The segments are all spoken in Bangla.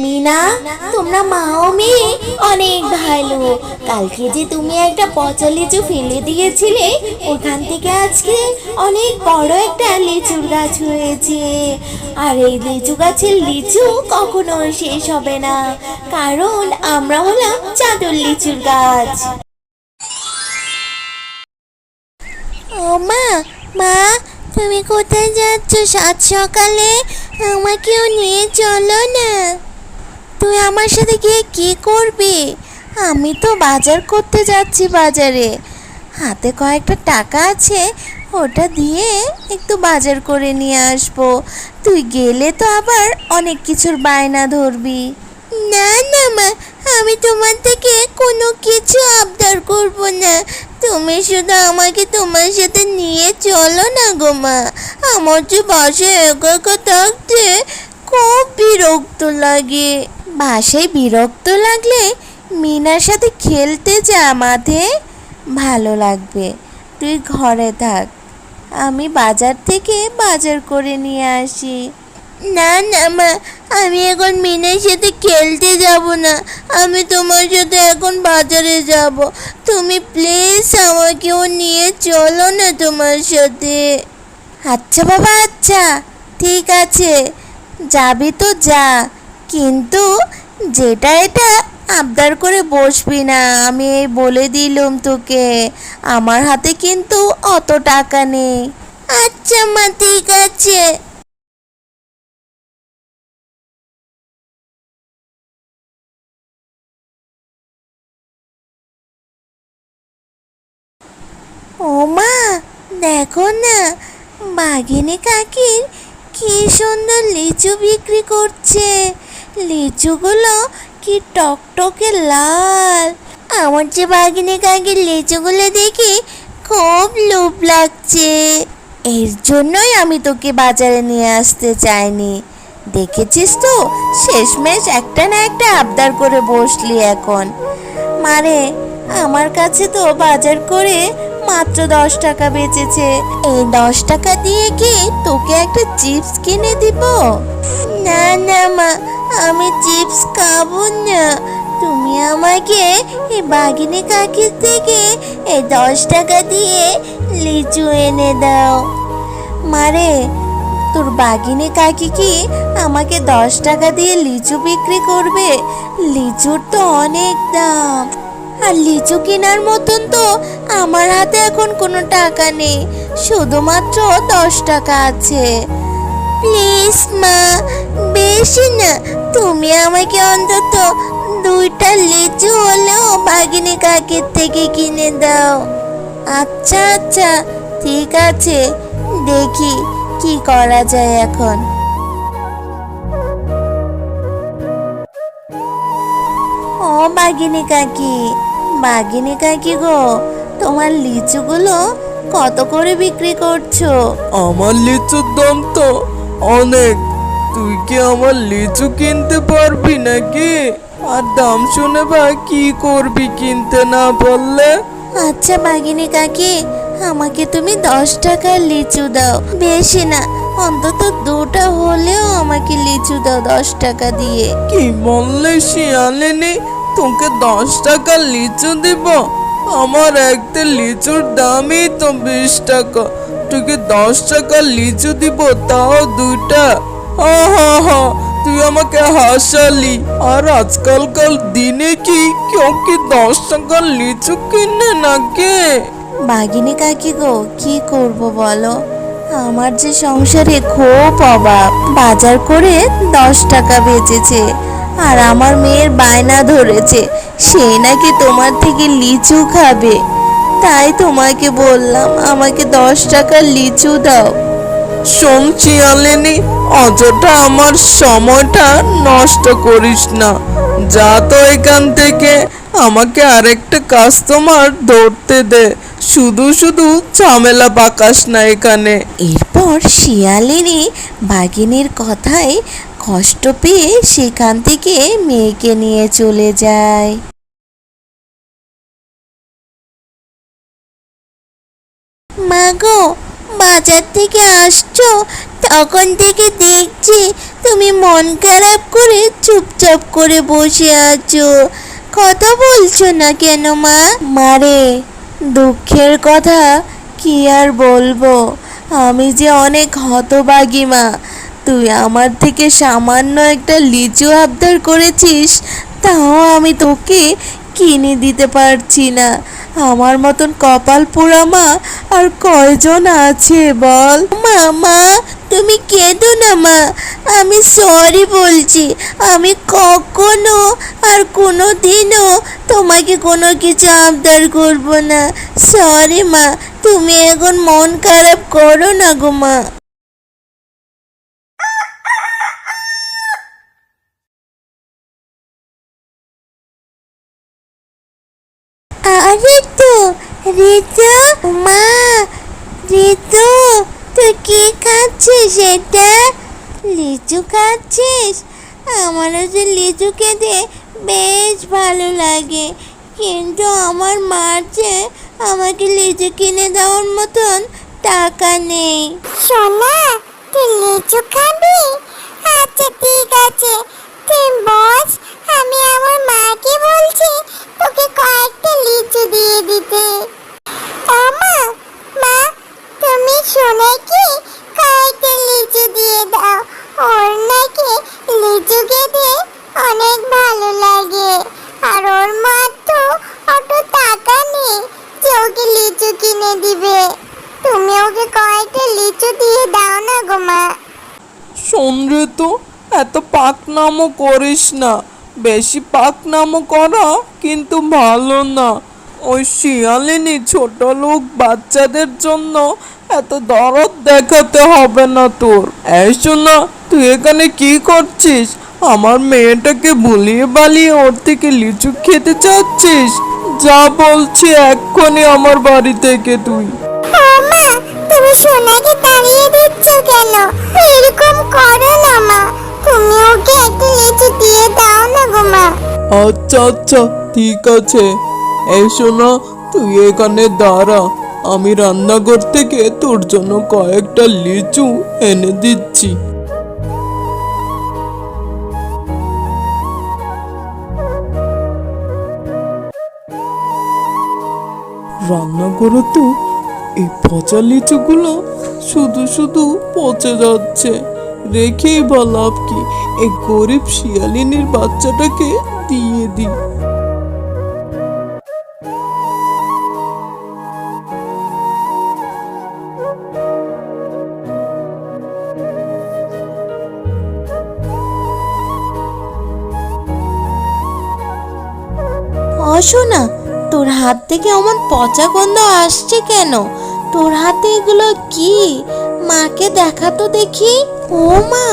মিনা, তোমরা মা ও মেয়ে অনেক ভালো। কালকে যে তুমি একটা পচা লিচু ফেলে দিয়েছিলে, ওখান থেকে আজকে অনেক বড় একটা লিচুর গাছ হয়েছে। আর এই লিচু গাছের লিচু কখনো শেষ হবে না, কারণ আমরা হলাম চাদর লিচুর গাছ। ও মা, মা, তুমি কোথায় যাচ্ছ সাত সকালে? আমাকেও নিয়ে চলো না। তুই আমার সাথে গিয়ে কি করবি? আমি তো বাজার করতে যাচ্ছি বাজারে। হাতে কয়েকটা টাকা আছে, ওটা দিয়ে একটু বাজার করে নিয়ে আসবো। তুই গেলে তো আবার অনেক কিছুর বায়না ধরবি। না না মা, আমি তোমার থেকে কোনো কিছু আবদার করব না। তুমি শুধু আমাকে তোমার সাথে নিয়ে চলো না গো মা। আমার যে বাসায় একা একা থাকতে খুব বিরক্ত লাগে। বাসায় বিরক্ত লাগলে মিনার সাথে খেলতে যা মাঠে, ভালো লাগবে। তুই ঘরে থাক, আমি বাজার থেকে বাজার করে নিয়ে আসি। না না মা, আমি এখন মিনার সাথে খেলতে যাব না। আমি তোমার সাথে এখন বাজারে যাব। তুমি প্লিজ আমাকেও নিয়ে চলো না তোমার সাথে। আচ্ছা বাবা, আচ্ছা ঠিক আছে, যাবি তো যা, কিন্তু যেটা এটা আবদার করে বসবি না, আমি এই বলে দিলুম তোকে। আমার হাতে কিন্তু অত টাকা নেই। আচ্ছা মা, ঠিক আছে। ও মা, দেখো না, বাঘিনী কাকির কি সুন্দর লিচু বিক্রি করছে। লিচুগুলো কি টকটকে লাল। আমার যে বাঘিনী কাকির লিচুগুলো দেখে খুব লোভ লাগছে। এর জন্যই আমি তোকে বাজারে নিয়ে আসতে চাইনি। দেখেছিস তো, শেষমেশ একটা না একটা আবদার করে বসলি এখন। মারে, আমার কাছে তো বাজার করে মাত্র 10 টাকা বেঁচেছে। এই 10 টাকা দিয়ে কি তোকে একটা চিপস কিনে দিব? না না মা, আমি চিপস খাবো না। তুমি আমাকে এই বাঘিনী কাকির থেকে এই 10 টাকা দিয়ে লিচু এনে দাও। মারে, তোর বাঘিনী কাকি কি আমাকে 10 টাকা দিয়ে লিচু বিক্রি করবে? লিচুর তো অনেক দাম, আর লিচু কেনার মতন তো আমার হাতে এখন কোনো টাকা নেই, শুধুমাত্র 10 টাকা আছে। প্লিজ মা, বেশি না, তুমি আমাকে অন্তত 2টা লিচু হলেও বাঘিনী কাকির থেকে কিনে দাও। আচ্ছা আচ্ছা, ঠিক আছে, দেখি কি করা যায় এখন। ও বাঘিনী কাকি, বাঘিনী কাকি গো, তোমার লিচুগুলো কত করে বিক্রি করছো? আমার লিচুর দাম তো অনেক। তুই কি আমার লিচু কিনতে পারবি নাকি? আর দাম শুনে বা কি করবি কিনতে না বললে? আচ্ছা বাঘিনী কাকি, আমাকে তুমি 10 টাকার লিচু দাও, বেশি না, অন্তত 2টা হলেও আমাকে লিচু দাও 10 টাকা দিয়ে। কি বললে শিয়ালিনী, তোকে 10 টাকা লিচু দিব? আমার একটা লিচুর দামই তো 20 টাকা। তোকে 10 টাকা লিচু দিব, তাও 2টা? হা হা হা, তুই আমাকে হাসালি। আর আজকালকার দিনে কি কেউ কি 10 টাকার লিচু কিনে নাকি? বাঘিনী কাকি গো, কি করব বলো, আমার যে সংসারে খুব অভাব। বাজার করে 10 টাকা বেঁচেছে, আর আমার মেয়ের বায়না ধরেছে সে নাকি তোমার থেকে লিচু খাবে। তাই তোমাকে বললাম আমাকে 10 টাকার লিচু দাও। শোন শিয়ালিনী, অযথা আমার সময়টা নষ্ট করিস না। যা তো এখান থেকে, আমাকে আরেকটা কাস্টমার ধরতে দে। শুধু শুধু ঝামেলা পাকাস না এখানে। এরপর শিয়ালিনী বাঘিনীর কথায় কষ্ট পেয়ে সেখান থেকে মেয়েকে নিয়ে চলে যায়। মা গো, বাজার থেকে আসছো, তখন থেকে দেখছি তুমি মন খারাপ করে চুপচাপ করে বসে আছো, কথা বলছো না কেন মা? মারে, দুঃখের কথা কি আর বলবো, আমি যে অনেক হতভাগী মা। তুই আমার থেকে সামান্য একটা লিচু আবদার করেছিস, তাও আমি তোকে কিনে দিতে পারছি না। আমার মতন কপাল পোড়া মা আর কয়জন আছে বল? মা, তুমি কেঁদো না মা, আমি সরি বলছি। আমি কখনো আর কোনো দিনও তোমাকে কোনো কিছু আবদার করব না। সরি মা, তুমি এখন মন খারাপ করো না গো মা। আরে তো ঋতু, মা, ঋতু, তুই কি খাচ্ছিস এটা? লিচু খাচ্ছিস? আমারও যে লিচু খেতে বেশ ভালো লাগে, কিন্তু আমার মার যে আমাকে লিচু কিনে দেওয়ার মতন টাকা নেই। সোনা, তুই লিচু খাবি? আচ্ছা ঠিক আছে, তুই বস, আমি আমার মাকে বলছি তোকে কয়েকটা লিচু দিয়ে দিতে। মা, মা, তুমি সোনাকে কয়েকটা লিচু দিয়ে দাও, ওর নাকি লিচু খেতে অনেক ভালো লাগে, আর ওর মা তো অত টাকা নেই যে ওকে লিচু কিনে দিবে। তুমি ওকে কয়েকটা লিচু দিয়ে দাও না গো মা। শোন রে, তো এত পাকনামো করিস না, বেশি পাকনামো করা কিন্তু ভালো না। ওই শিয়ালিনী ছোট লোক বাচ্চাদের জন্য এত দরদ দেখাতে হবে না তোর। এই শোনা, তুই এখানে কি করছিস? আমার মেয়েটাকে ভুলিয়ে বালিয়ে ওর থেকে লিচু খেতে চাচ্ছিস? যা বলছি এক্ষুনি আমার বাড়ি থেকে তুই। মা, তুমি সোনাকে তাড়িয়ে দিচ্ছ কেন? এরকম করো না মা, তুমি ওকে একটা লিচু দিয়ে দাও না গো মা। আচ্ছা আচ্ছা ঠিক আছে। এই শোনা, তুই এখানে দাঁড়া, আমি রান্নাঘর থেকে তোর জন্য কয়েকটা লিচু এনে দিচ্ছি। রান্নাঘরে তো এই পচা লিচুগুলো শুধু শুধু পচে যাচ্ছে, রেখেই বা লাভ কি? এই গরিব শিয়ালিনীর বাচ্চাটাকে দিয়ে দিই। অশোনা, তোর হাত থেকে অমন পচা গন্ধ আসছে কেন? তোর হাতে এগুলো কি? মাকে দেখা তো দেখি। ও মা,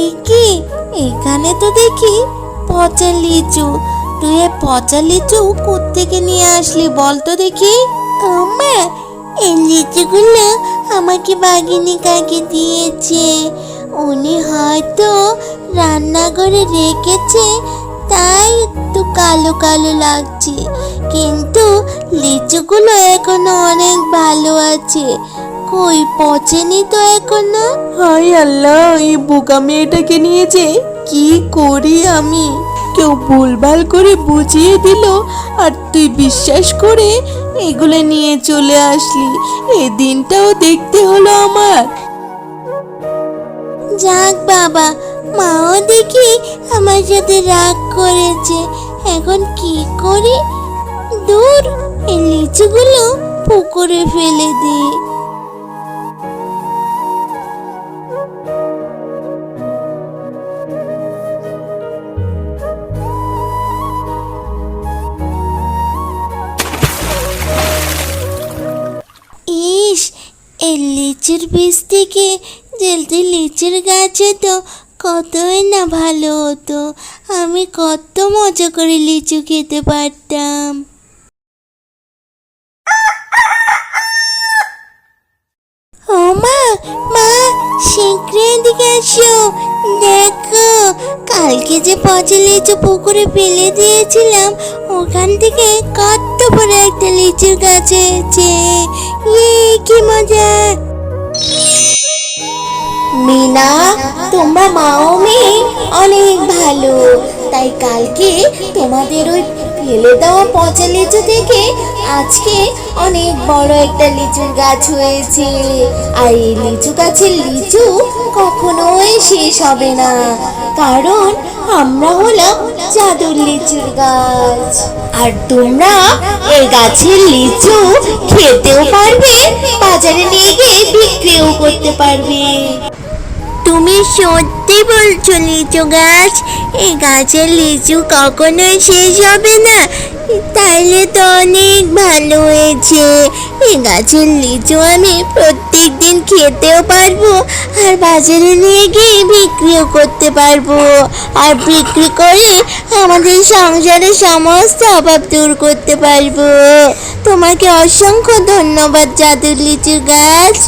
এই কি? এখানে তো দেখি পচা লিচু। তুই এই পচা লিচু কোত্থেকে নিয়ে আসলি বল তো দেখি। ও মা, এই লিচুগুলো আমাকে বাঘিনী কাকি দিয়েছে। উনি হয়তো রান্নাঘরে রেখেছে, তাই একটু কালো কালো লাগছে, কিন্তু লিচুগুলো এখনো অনেক ভালো আছে। কই পচেনি তো এখনো। হায় আল্লাহ, এই বোকা মেয়েটাকে নিয়ে যে কি করি আমি? কেউ ভুলভাল করে বুঝিয়ে দিল আর তুই বিশ্বাস করে এগুলো নিয়ে চলে আসলি। এই দিনটাও দেখতে হলো আমার। যাক বাবা, মাও দেখি আমার সাথে রাগ করেছে। এখন কি করি? দূর, এই লিচুগুলো পুকুরে ফেলে দিই। ইস, এই লিচুর বীজ থেকে জলদি লিচুর গাছে তো কতই না ভালো হতো। আমি কত মজা করে লিচু খেতে পারতাম। ও মা, মা, শীঘ্রই এদিকে এসো। দেখো, কালকে যে পচা লিচু পুকুরে ফেলে দিয়েছিলাম, ওখান থেকে কত বড় একটা লিচুর গাছ হয়েছে। ইয়ে, কি মজা! মিনা, তোমরা মা ও মেয়ে অনেক ভালো। তাই কালকে তোমাদের ওই ফেলে দেওয়া পচা লিচু থেকে আজকে অনেক বড় একটা লিচুর গাছ হয়েছে। আর এই লিচু গাছের লিচু কখনোই শেষ হবে না, কারণ আমরা হলাম জাদুর লিচুর গাছ। আর তোমরা এই গাছের লিচু খেতেও পারবে, বাজারে নিয়ে গিয়ে বিক্রিও করতে পারবে। তুমি সত্যি বলছো লিচু গাছ? এই গাছের লিচু কখনোই শেষ হবে না? তাইলে তো অনেক ভালো হয়েছে। এই গাছের লিচু আমি প্রত্যেক দিন খেতেও পারবো, আর বাজারে নিয়ে গিয়ে বিক্রিও করতে পারবো। আর বিক্রি করে আমাদের সংসারের সমস্ত অভাব দূর করতে পারবো। তোমাকে অসংখ্য ধন্যবাদ জাদুর লিচু গাছ।